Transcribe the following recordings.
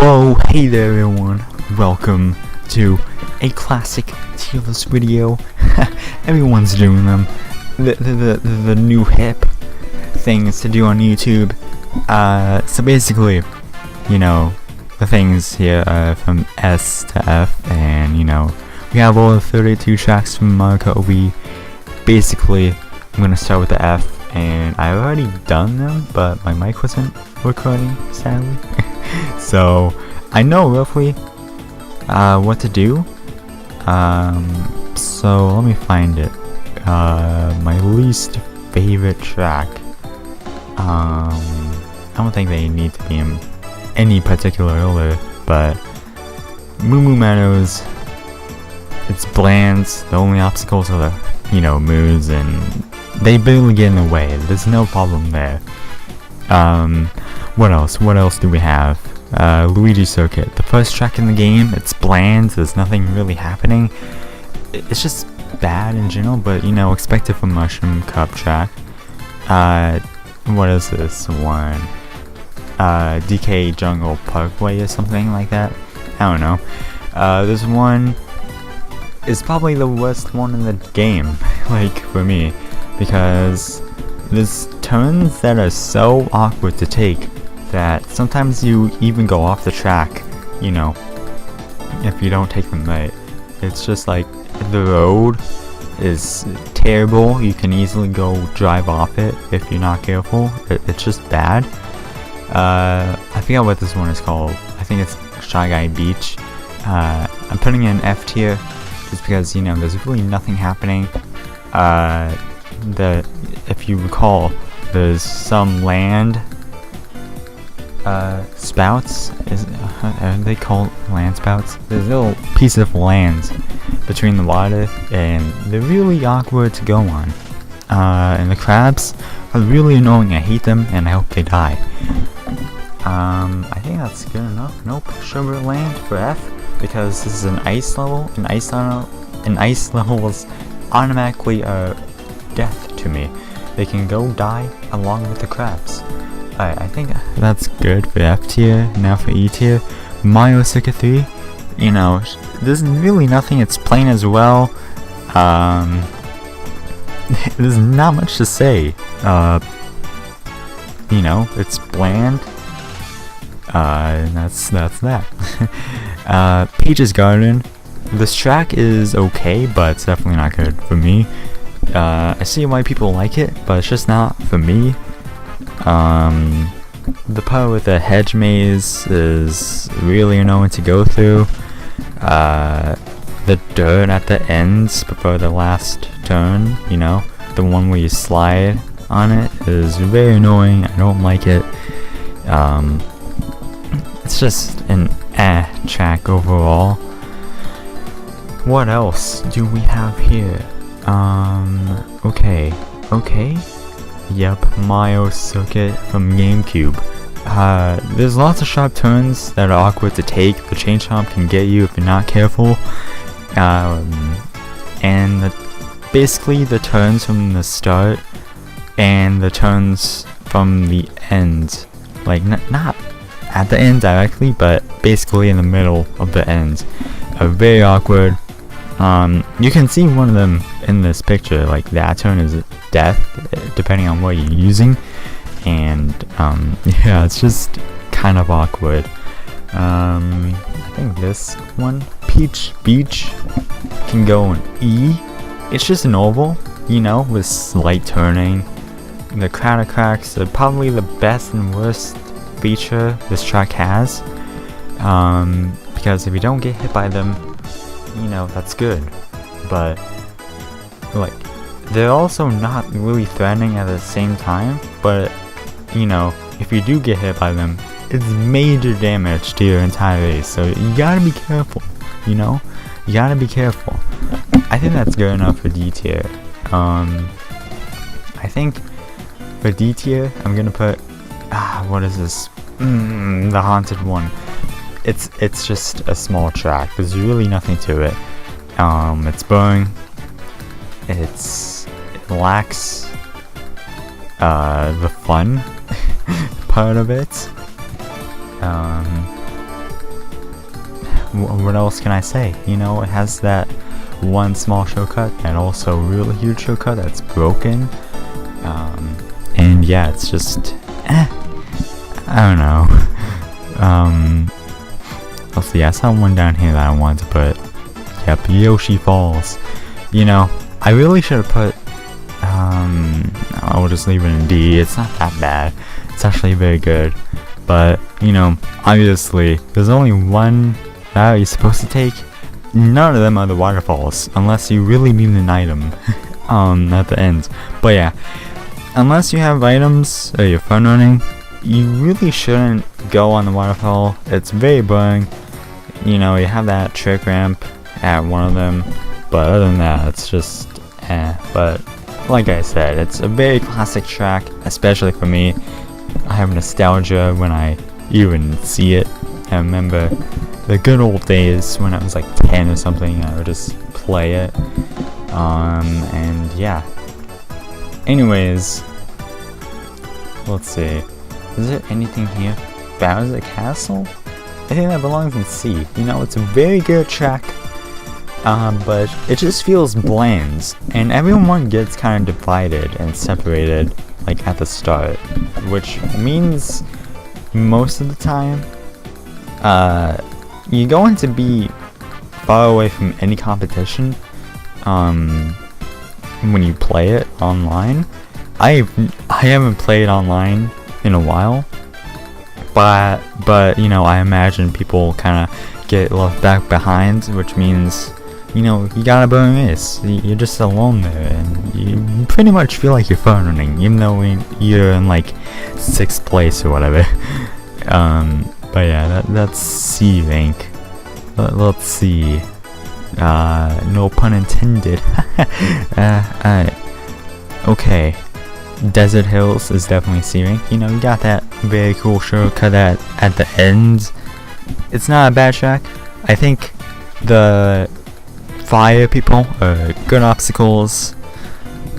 Whoa, hey there everyone, welcome to a classic tier list video. Everyone's doing them, the new hip things to do on YouTube. So basically, you know, the things here are from S to F, and you know, we have all the 32 tracks from Mario Kart Wii. Basically, I'm gonna start with the F, and I've already done them, but my mic wasn't recording, sadly. So I know roughly what to do. So let me find it. My least favorite track. I don't think they need to be in any particular order, but Moo Moo Meadows. It's bland. The only obstacles are the, you know, moves, and they barely get in the way. There's no problem there. What else? What else do we have? Luigi Circuit. The first track in the game, it's bland, there's nothing really happening. It's just bad in general, but you know, expect it from Mushroom Cup track. What is this one? DK Jungle Parkway or something like that? I don't know. This one is probably the worst one in the game, like, for me, because there's turns that are so awkward to take that sometimes you even go off the track, you know, if you don't take them right. It's just like the road is terrible. You can easily go drive off it if you're not careful. It's just bad. I forget what this one is called. I think it's Shy Guy Beach. I'm putting in F tier just because, you know, there's really nothing happening. If you recall, there's some land spouts. Are they called land spouts? There's little pieces of land between the water, and they're really awkward to go on. And the crabs are really annoying. I hate them, and I hope they die. I think that's good enough. Nope, Sugar Land for F, because this is an ice level. An ice levels automatically are death to me. They can go die along with the crabs. Alright, I think that's good for F tier. Now for E tier, Mario Circuit 3. You know, there's really nothing. It's plain as well. There's not much to say. You know, it's bland. And that's that. Peach's Garden. This track is okay, but it's definitely not good for me. I see why people like it, but it's just not for me. The part with the hedge maze is really annoying to go through. The dirt at the ends before the last turn, you know, the one where you slide on it, is very annoying. I don't like it. It's just an track overall. What else do we have here? Okay. Yep, Mario Circuit from GameCube. There's lots of sharp turns that are awkward to take. The chain chomp can get you if you're not careful. And basically the turns from the start and the turns from the end, like not at the end directly, but basically in the middle of the end, are very awkward. You can see one of them in this picture, like that turn is death, depending on what you're using, and yeah, it's just kind of awkward. I think this one, Peach Beach, can go in E. It's just an oval, you know, with slight turning. The counter cracks are probably the best and worst feature this track has, because if you don't get hit by them, you know, that's good, but like, they're also not really threatening at the same time. But you know, if you do get hit by them, it's major damage to your entire race, so you gotta be careful. You know, you gotta be careful. I think that's good enough for D tier. I think for D tier, I'm gonna put what is this? The haunted one. It's just a small track. There's really nothing to it. It's boring. It lacks the fun part of it. what else can I say? You know, it has that one small shortcut and also a really huge shortcut that's broken. And yeah, it's just, I don't know. Let's see, I saw one down here that I wanted to put. Yep, Yoshi Falls. You know, I really should have put, I'll just leave it in D. It's not that bad. It's actually very good. But, you know, obviously, there's only one that you're supposed to take. None of them are the waterfalls, unless you really need an item, at the end. But yeah, unless you have items or you're fun running, you really shouldn't go on the waterfall. It's very boring. You know, you have that trick ramp at one of them, but other than that, it's just But like I said, it's a very classic track, especially for me. I have nostalgia when I even see it. I remember the good old days when I was like 10 or something. I would just play it. And yeah. Anyways, let's see. Is there anything here? Bowser Castle? I think that belongs in C. You know, it's a very good track. But it just feels bland, and everyone gets kind of divided and separated, like at the start, which means most of the time, you're going to be far away from any competition, when you play it online. I haven't played online in a while, but you know, I imagine people kind of get left back behind, which means, you know, you gotta burn this. You're just alone there, and you pretty much feel like you're fun running, even though you're in like 6th place or whatever. But yeah, that's C rank. Let's see. No pun intended. Okay. Desert Hills is definitely C rank. You know, you got that very cool shortcut at the end. It's not a bad track. I think the fire people are good obstacles.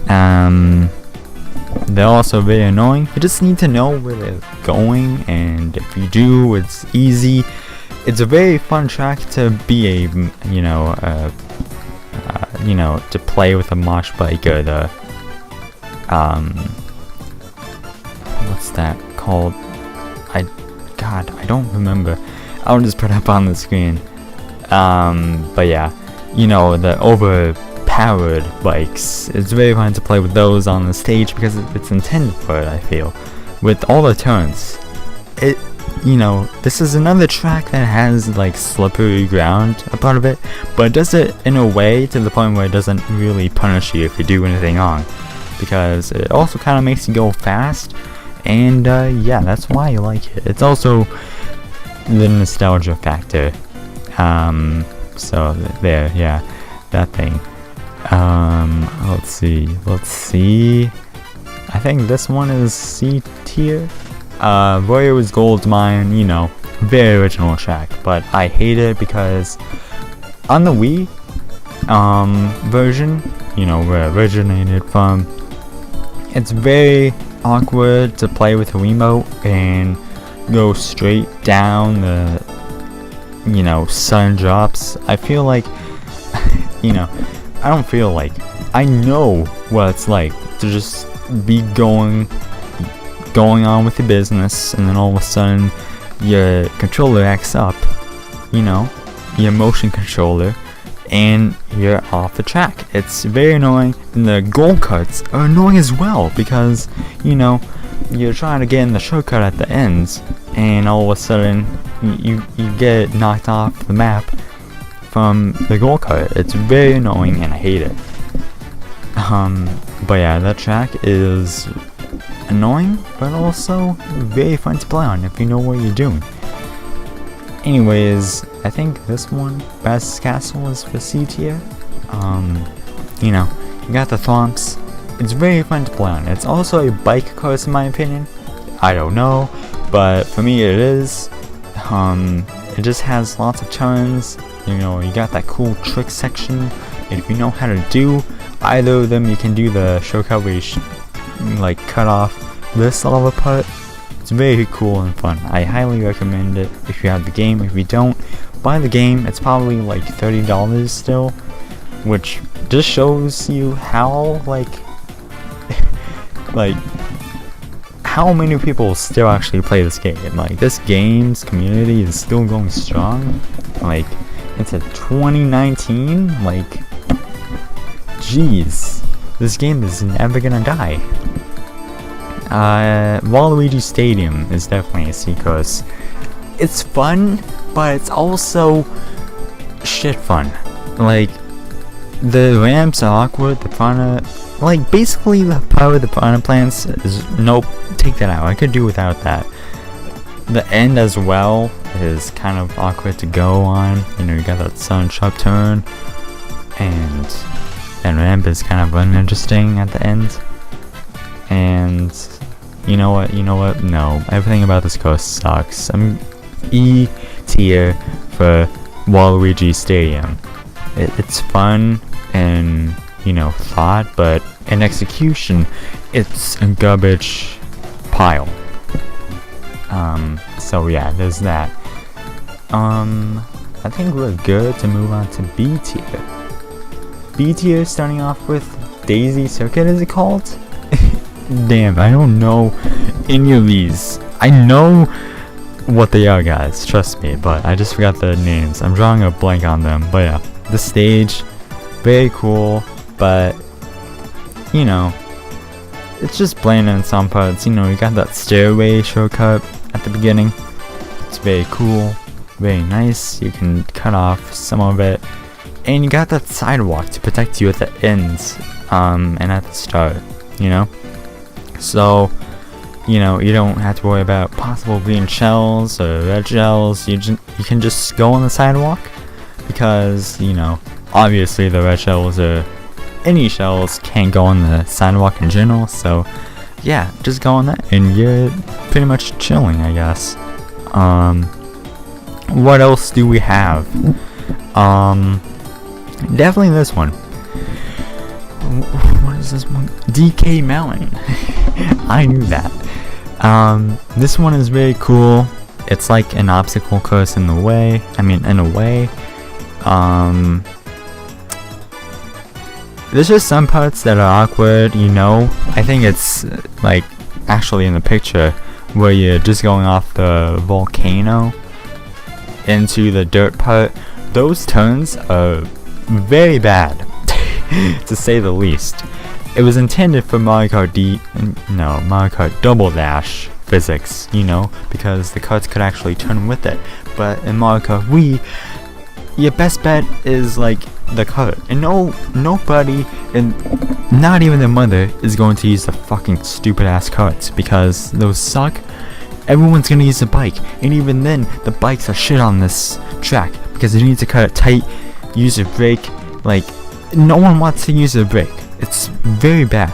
They're also very annoying. You just need to know where they're going, and if you do, it's easy. It's a very fun track to be a, you know, to play with a mosh bike or the, what's that called? I don't remember. I'll just put it up on the screen. But yeah, you know, the overpowered bikes. It's very fun to play with those on the stage because it's intended for it, I feel. With all the turns, you know, this is another track that has like slippery ground, a part of it, but it does it in a way to the point where it doesn't really punish you if you do anything wrong, because it also kind of makes you go fast, and yeah, that's why you like it. It's also the nostalgia factor. So there, yeah, that thing. Let's see. I think this one is C tier. Warrior's Gold Mine, you know, very original track, but I hate it because on the Wii version, you know, where it originated from, it's very awkward to play with a Wiimote and go straight down the, you know, sun drops. I feel like, you know, I don't feel like, I know what it's like to just be going on with your business, and then all of a sudden your controller acts up, you know, your motion controller, and you're off the track. It's very annoying, and the goal cuts are annoying as well, because, you know, you're trying to get in the shortcut at the ends, and all of a sudden you get knocked off the map from the goal cut. It's very annoying, and I hate it. But yeah, that track is annoying, but also very fun to play on if you know what you're doing. Anyways, I think this one, Bowser's Castle, is for C tier. You know, you got the thwomps. It's very fun to play on. It's also a bike course in my opinion. I don't know, but for me it is. It just has lots of turns. You know, you got that cool trick section. And if you know how to do either of them, you can do the shortcut where you like cut off this level part It's very cool and fun. I highly recommend it if you have the game. If you don't, buy the game. It's probably like $30 still, which just shows you how like how many people still actually play this game. Like, this game's community is still going strong. Like, into 2019. Like, jeez, this game is never gonna die. Waluigi Stadium is definitely a secret. It's fun, but it's also shit fun. Like, the ramps are awkward. The piranha, like, basically the power of the piranha plants is, nope, take that out. I could do without that. The end as well is kind of awkward to go on. You know, you got that sudden sharp turn, and ramp is kind of uninteresting at the end. And you know what? No, everything about this course sucks. I'm E tier for Waluigi Stadium. It's fun and, you know, thought, but in execution, it's a garbage pile. So yeah, there's that. I think we're good to move on to B tier. B tier, starting off with Daisy Circuit, is it called? Damn, I don't know any of these. I know what they are, guys, trust me, but I just forgot the names. I'm drawing a blank on them, but yeah. The stage, very cool, but, you know, it's just bland in some parts. You know, you got that stairway shortcut at the beginning. It's very cool, very nice. You can cut off some of it, and you got that sidewalk to protect you at the ends, and at the start, you know? So, you know, you don't have to worry about possible green shells or red shells. You can just go on the sidewalk, because, you know, obviously the red shells or any shells can't go on the sidewalk in general. So yeah, just go on that and you're pretty much chilling, I guess. What else do we have? Definitely this one. What is this one? DK Mountain. I knew that. This one is very cool. It's like an obstacle course in a way. There's just some parts that are awkward, you know. I think it's like actually in the picture where you're just going off the volcano into the dirt part. Those turns are very bad, to say the least. It was intended for Mario Kart Double Dash physics, you know, because the carts could actually turn with it. But in Mario Kart Wii, your best bet is like the cart, and nobody, and not even their mother, is going to use the fucking stupid ass carts, because those suck. Everyone's gonna use the bike, and even then the bikes are shit on this track because you need to cut it tight, use a brake. Like, no one wants to use a brake. It's very bad.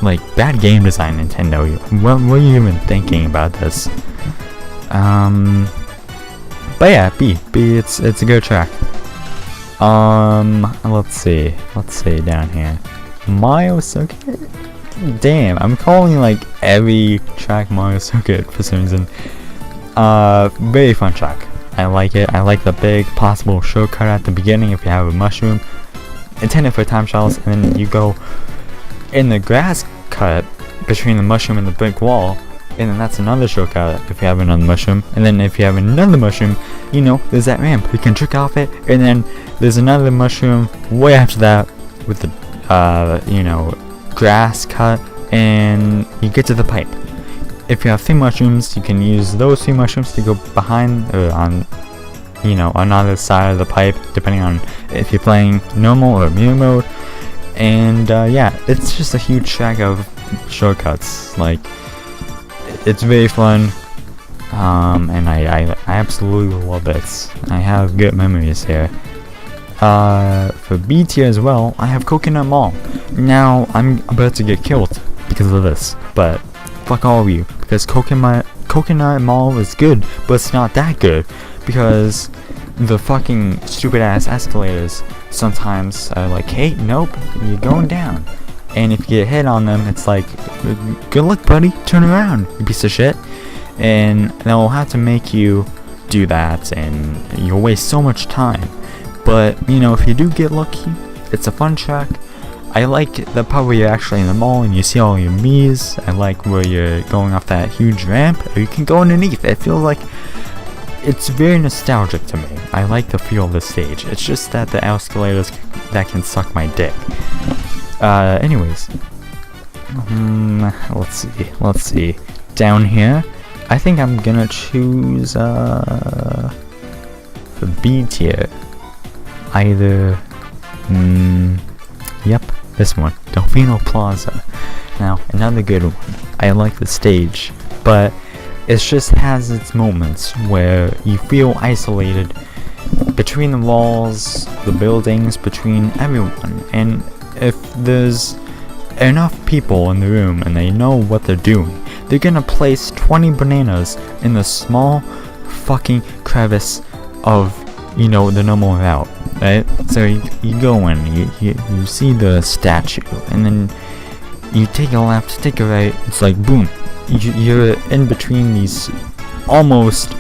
Like, bad game design, Nintendo. What were you even thinking about this? But yeah, B, it's a good track. Let's see down here. Mario Circuit? Damn, I'm calling like every track Mario Circuit for some reason. Very fun track. I like it. I like the big possible shortcut at the beginning if you have a mushroom. Intended for time trials, and then you go in the grass cut between the mushroom and the brick wall, and then that's another shortcut if you have another mushroom. And then if you have another mushroom, you know, there's that ramp, you can trick off it, and then there's another mushroom way after that with the you know, grass cut, and you get to the pipe. If you have 3 mushrooms, you can use those 3 mushrooms to go behind or on, you know, on either side of the pipe, depending on if you're playing normal or mirror mode. And yeah, it's just a huge track of shortcuts. Like, it's very fun, and I absolutely love it. I have good memories here. For B tier as well, I have Coconut Mall. Now, I'm about to get killed because of this, but fuck all of you, because Coconut Mall is good, but it's not that good, because the fucking stupid ass escalators sometimes are like, hey, nope, you're going down. And if you get hit on them, it's like, good luck, buddy, turn around, you piece of shit. and they'll have to make you do that, and you'll waste so much time. But you know, if you do get lucky, it's a fun track. I like the part where you're actually in the mall and you see all your Miis. I like where you're going off that huge ramp, or you can go underneath. It feels like it's very nostalgic to me. I like the feel of the stage. It's just that the escalators that can suck my dick. Anyways, let's see. Down here, I think I'm gonna choose for B tier. Either, yep, this one, Delfino Plaza. Now, another good one. I like the stage, but it just has its moments where you feel isolated between the walls, the buildings, between everyone. And if there's enough people in the room and they know what they're doing, they're gonna place 20 bananas in the small fucking crevice of, you know, the normal route. Right? So you go in, you see the statue, and then you take a left, take a right, it's like boom, you're in between these almost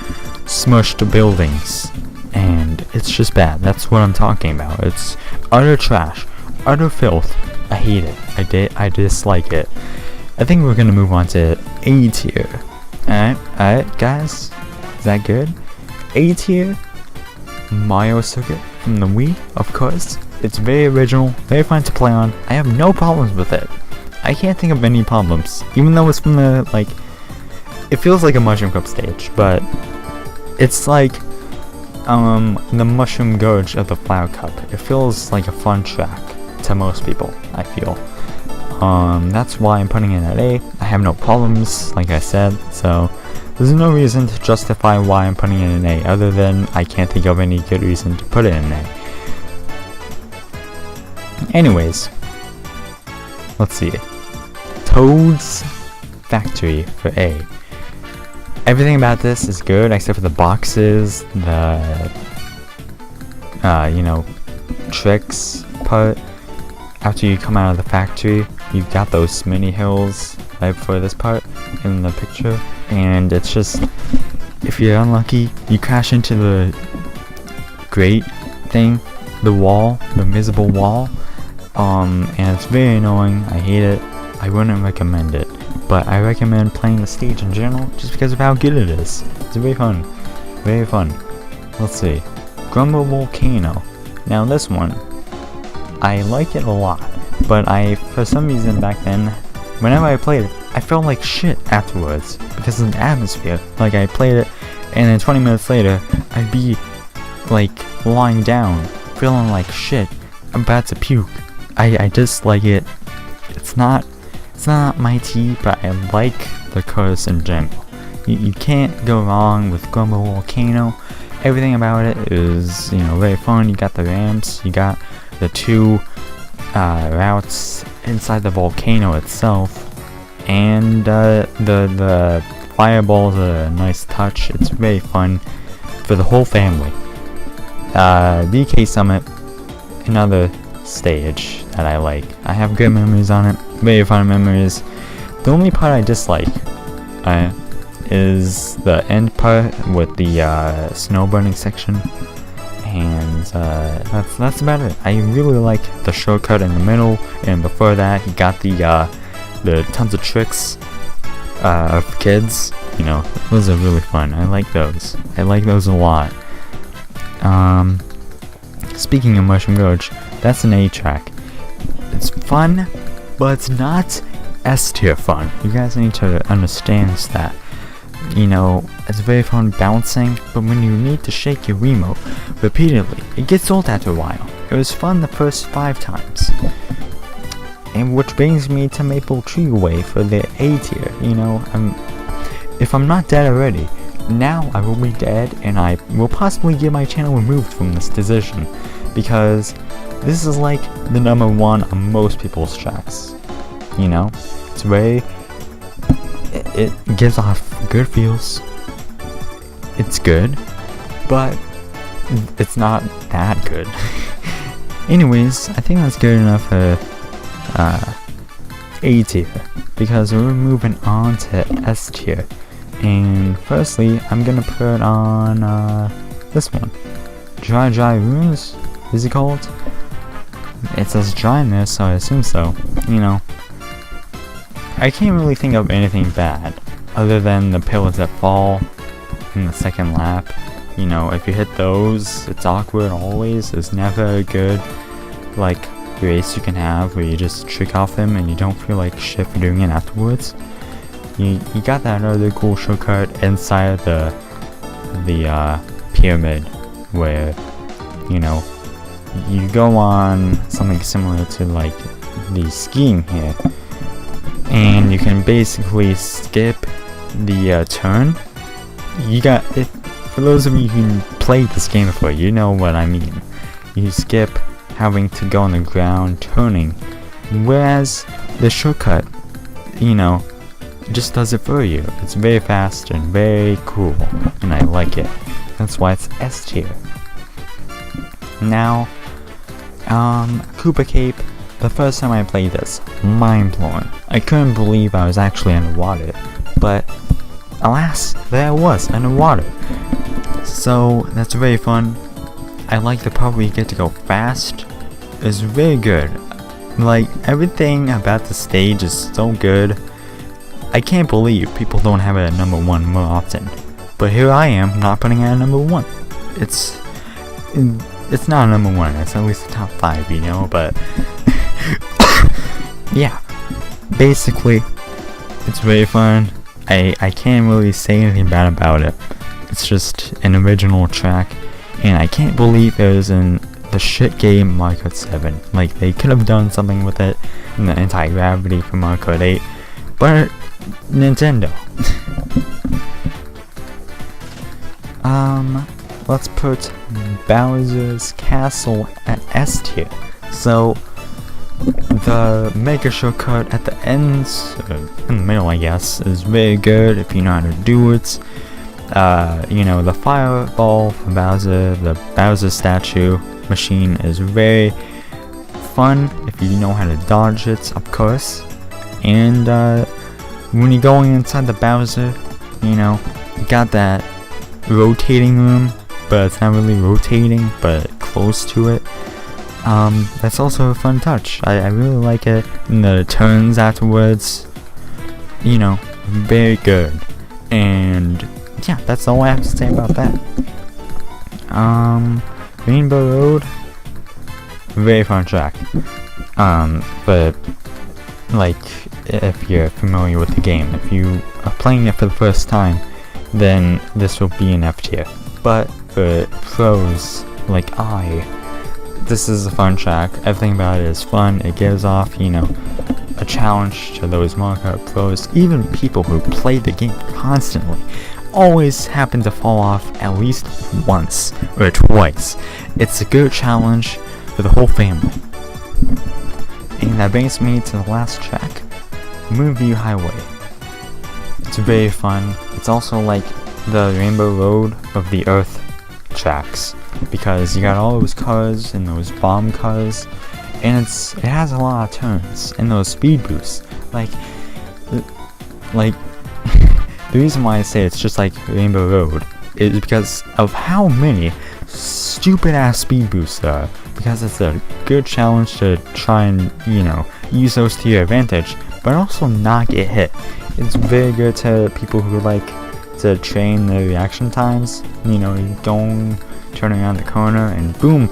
smushed buildings, and it's just bad. That's what I'm talking about. It's utter trash, utter filth. I hate it. I dislike it. I think we're gonna move on to A tier. Alright guys, is that good? A tier, Mario Circuit from the Wii, of course. It's very original, very fun to play on. I have no problems with it. I can't think of any problems, even though it's from the, like, it feels like a Mushroom Cup stage, but it's like the Mushroom Gorge of the Flower Cup. It feels like a fun track to most people, I feel. That's why I'm putting it at A. I have no problems, like I said, so there's no reason to justify why I'm putting it in A, other than I can't think of any good reason to put it in A. Anyways, let's see. Toad's Factory for A. Everything about this is good except for the boxes, the you know, tricks part. After you come out of the factory, you've got those mini hills right before this part in the picture, and it's just, if you're unlucky, you crash into the grate thing, the wall, the invisible wall, and it's very annoying. I hate it. I wouldn't recommend it, but I recommend playing the stage in general just because of how good it is. It's very fun. Very fun. Let's see. Grumble Volcano. Now this one, I like it a lot, but for some reason back then, whenever I played it, I felt like shit afterwards because of the atmosphere. Like, I played it, and then 20 minutes later, I'd be like lying down, feeling like shit. I'm about to puke. I dislike it. It's not my tea, but I like the course in general. You can't go wrong with Grumble Volcano. Everything about it is, you know, very fun. You got the ramps, you got the two routes inside the volcano itself, and the fireballs are a nice touch. It's very fun for the whole family. DK Summit, another stage that I like. I have good memories on it, very fun memories. The only part I dislike is the end part with the snowboarding section, and that's about it. I really like the shortcut in the middle, and before that you got the tons of tricks of kids. You know, those are really fun. I like those. I like those a lot. Speaking of Mushroom Gorge, that's an A track. It's fun, but it's not S tier fun. You guys need to understand that. You know, it's very fun bouncing, but when you need to shake your remote repeatedly, it gets old after a while. It was fun the first 5 times. And which brings me to Maple Treeway for the A tier. You know, if I'm not dead already, now I will be dead, and I will possibly get my channel removed from this decision, because this is like the number 1 on most people's tracks. You know, it's very, it gives off good feels. It's good, but it's not that good. Anyways, I think that's good enough for A tier, because we're moving on to S tier, And firstly, I'm gonna put on this one. Dry Runes, is it called? It says dry in this, so I assume so. You know, I can't really think of anything bad, other than the pillars that fall in the second lap. You know, if you hit those, it's awkward always. It's never a good, like, race you can have where you just trick off them and you don't feel like shit for doing it afterwards. You got that other cool shortcut inside the pyramid where, you know, you go on something similar to like the skiing here, and you can basically skip the turn. You got it. For those of you who played this game before, you know what I mean. You skip having to go on the ground turning, whereas the shortcut, you know, just does it for you. It's very fast and very cool, and I like it. That's why it's S tier. Now, Koopa Cape, the first time I played this, mind-blowing. I couldn't believe I was actually underwater, but alas, there I was, underwater. So, that's very fun. I like the part where you get to go fast. It's very good. Like, everything about the stage is so good. I can't believe people don't have it at number 1 more often. But here I am, not putting it at number 1. It's not a number 1, it's at least the top 5, you know, but yeah. Basically, it's very fun. I can't really say anything bad about it. It's just an original track, and I can't believe it was in the shit game Mario Kart 7. Like, they could have done something with it in the anti-gravity from Mario Kart 8, but Nintendo. Let's put Bowser's Castle at S tier. So, the mega shortcut at the ends, in the middle I guess, is very good if you know how to do it. You know, the fireball from Bowser, the Bowser statue machine is very fun if you know how to dodge it, of course. And when you're going inside the Bowser, you know, you got that rotating room, but it's not really rotating, but close to it. That's also a fun touch. I really like it. And the turns afterwards, you know, very good. And yeah, that's all I have to say about that. Rainbow Road, very fun track. But like, if you're familiar with the game, if you are playing it for the first time, then this will be an F tier. But for pros like this is a fun track. Everything about it is fun. It gives off, you know, a challenge to those Mario Kart pros. Even people who play the game constantly always happen to fall off at least once or twice. It's a good challenge for the whole family. And that brings me to the last track, Moonview Highway. It's very fun. It's also like the Rainbow Road of the Earth tracks, because you got all those cars and those bomb cars, and it has a lot of turns and those speed boosts. Like the reason why I say it's just like Rainbow Road is because of how many stupid ass speed boosts there are. Because it's a good challenge to try and, you know, use those to your advantage, but also not get hit. It's very good to people who like to train their reaction times. You know, you go turn around the corner and boom,